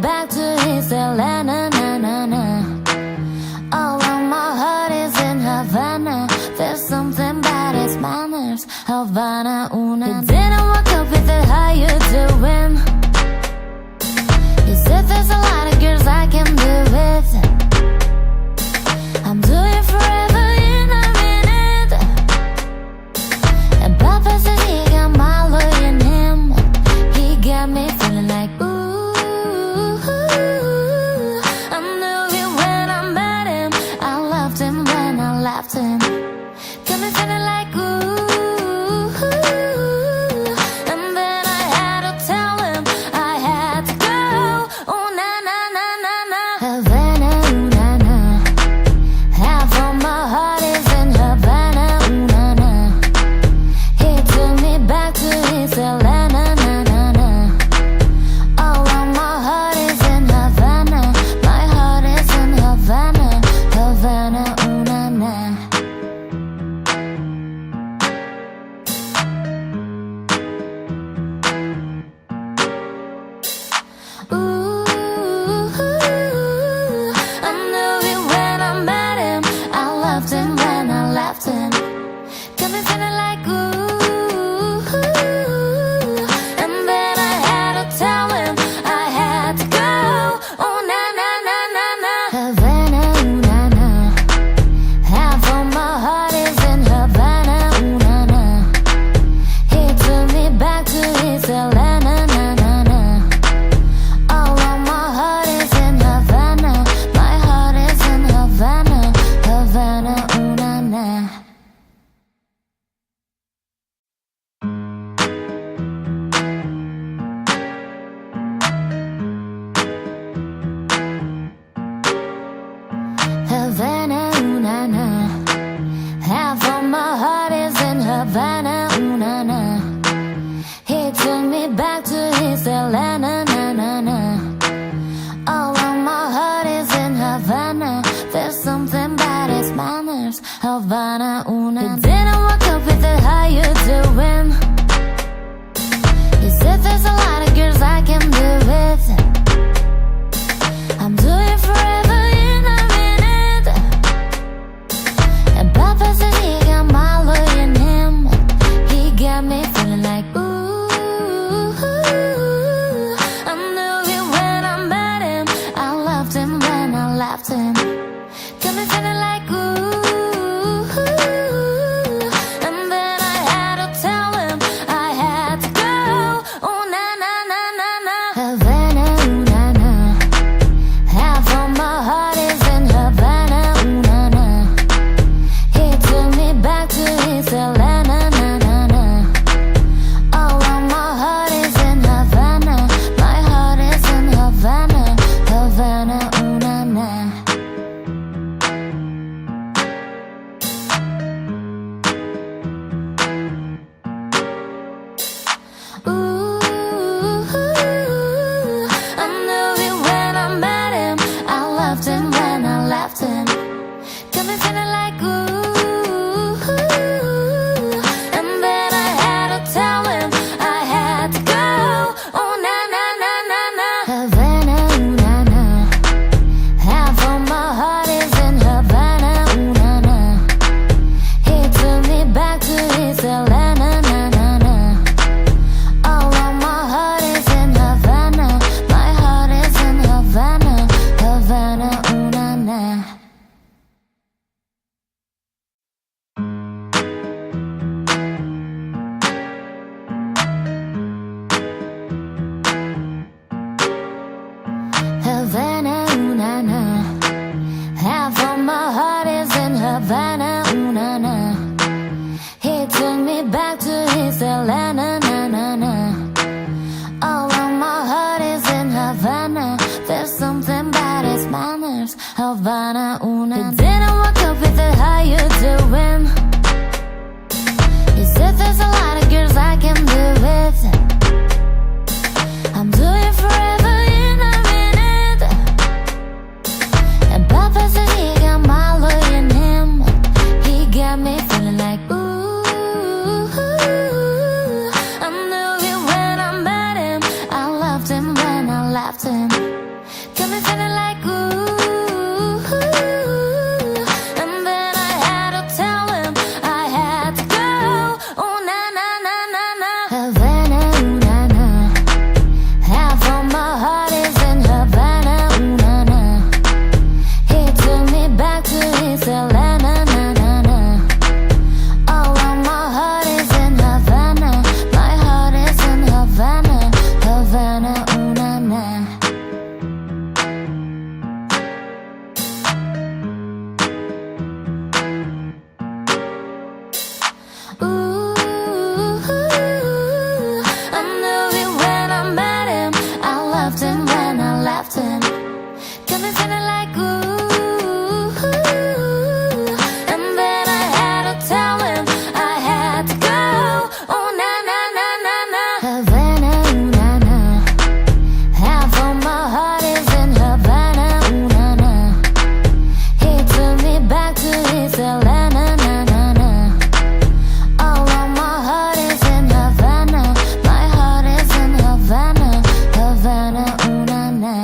back to his Atlanta, na na na. All of my heart is in Havana. There's something about his manners, Havana, una. He didn't walk up with it, how you doing? He said there's a lot of girls I can be with. I'm doing forever in a minute. And Papa says he got my love in him. He got me feeling like ooh. I knew it when I met him. I loved him when I left him. Got me feeling like ooh. And then I had to tell him I had to go. Oh na na na na na. Havana, ooh na na. Half of my heart is in Havana, ooh na na. He took me back to his Atlanta, na na na. All of my heart is in Havana. My heart is in Havana, Havana, ooh na na. Ooh, I knew it when I met him. I loved him when I left him. Got me feeling like ooh. And then I had to tell him I had to go. Oh na na na na na. Havana, ooh na na. Half of my heart is in Havana, ooh na na. He took me back to his Atlanta, na na na. All of my heart is in Havana. My heart is in Havana, Havana, ooh na na. Havana, ooh na na. Half of my heart is in Havana, ooh na na. He took me back to his Atlanta, na na na. All of my heart is in Havana. There's something about his manners, Havana, ooh na. He didn't walk up with it, how you doing? He said there's a lot of girls I can be with. I'm doing forever in a minute. And Papa says he got my love in him. He got me feeling like ooh. I knew it when I met him. I loved him when I left him. Got me feeling like ooh. And then I had to tell him I had to go. Oh na na na na na. Havana, ooh na na. Half of my heart is in Havana, ooh na na. He took me back to his Atlanta, na na na. All of my heart is in Havana. My heart is in Havana, Havana, ooh na na. Ooh, I knew it when I met him. I loved him when I left him. Got me feeling like ooh. And then I had to tell him I had to go. Oh na na na na na. Havana, ooh na na. Half of my heart is in Havana, ooh na na. He took me back to his Atlanta, na na na. All of my heart is in Havana. My heart is in Havana, Havana, ooh na na. Havana, ooh na na. Half of my heart is in Havana, ooh na na. He took me back to his Atlanta, na na na. All of my heart is in Havana. There's something about his manners, Havana, ooh na. He didn't walk up with it, how you doing? He said there's a lot of girls I can be with. I'm doing forever in a minute. And Papa says he got my love in him. He got me feeling like ooh. I knew it when I met him. I loved him when I left him. me feeling like ooh. And then I had to tell him I had to go. Oh na na na na na. Havana, ooh na na. Half of my heart is in Havana, ooh na na. He took me back to his Atlanta, na na na. All of my heart is in Havana. My heart is in Havana, Havana, ooh na na. Ooh, I knew it when I met him. I loved him when I left him. Got me feeling like ooh. And then I had to tell him I had to go. Oh na na na na na. Havana, ooh na na. Half of my heart is in Havana, ooh na na. He took me back to his Atlanta, na na na. All of my heart is in Havana. My heart is in Havana, Havana, ooh na na.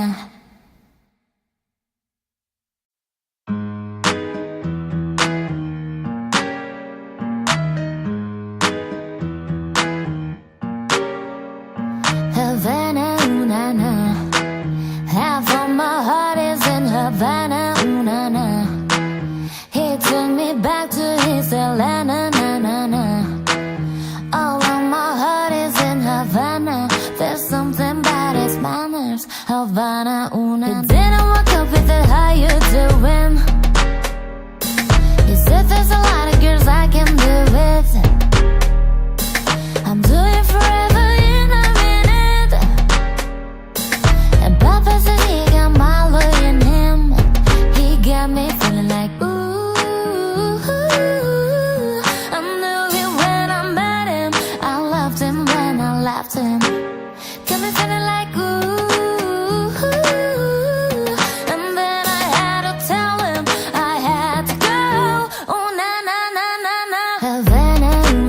Havana, ooh na na. Half of my heart is in Havana, ooh na na. He took me back to his Atlanta, na na na. All of my heart is in Havana. There's something about his manners, Havana, ooh na. He didn't walk up with it, how you doing? He said there's a lot of girls I can do with. I'm doing forever in a minute. And Papa says he got my love in him. He got me feeling like ooh. I knew it when I met him. I loved him when I left him. Got me feeling like ooh. And then I had to tell him I had to go. Oh na na na na na. Havana, ooh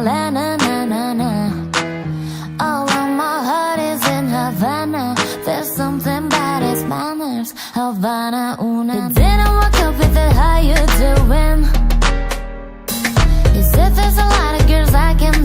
la na na na na. All of my heart is in Havana. There's something about its manners. Havana, una. It didn't work up with it, how you doing? You said there's a lot of girls I can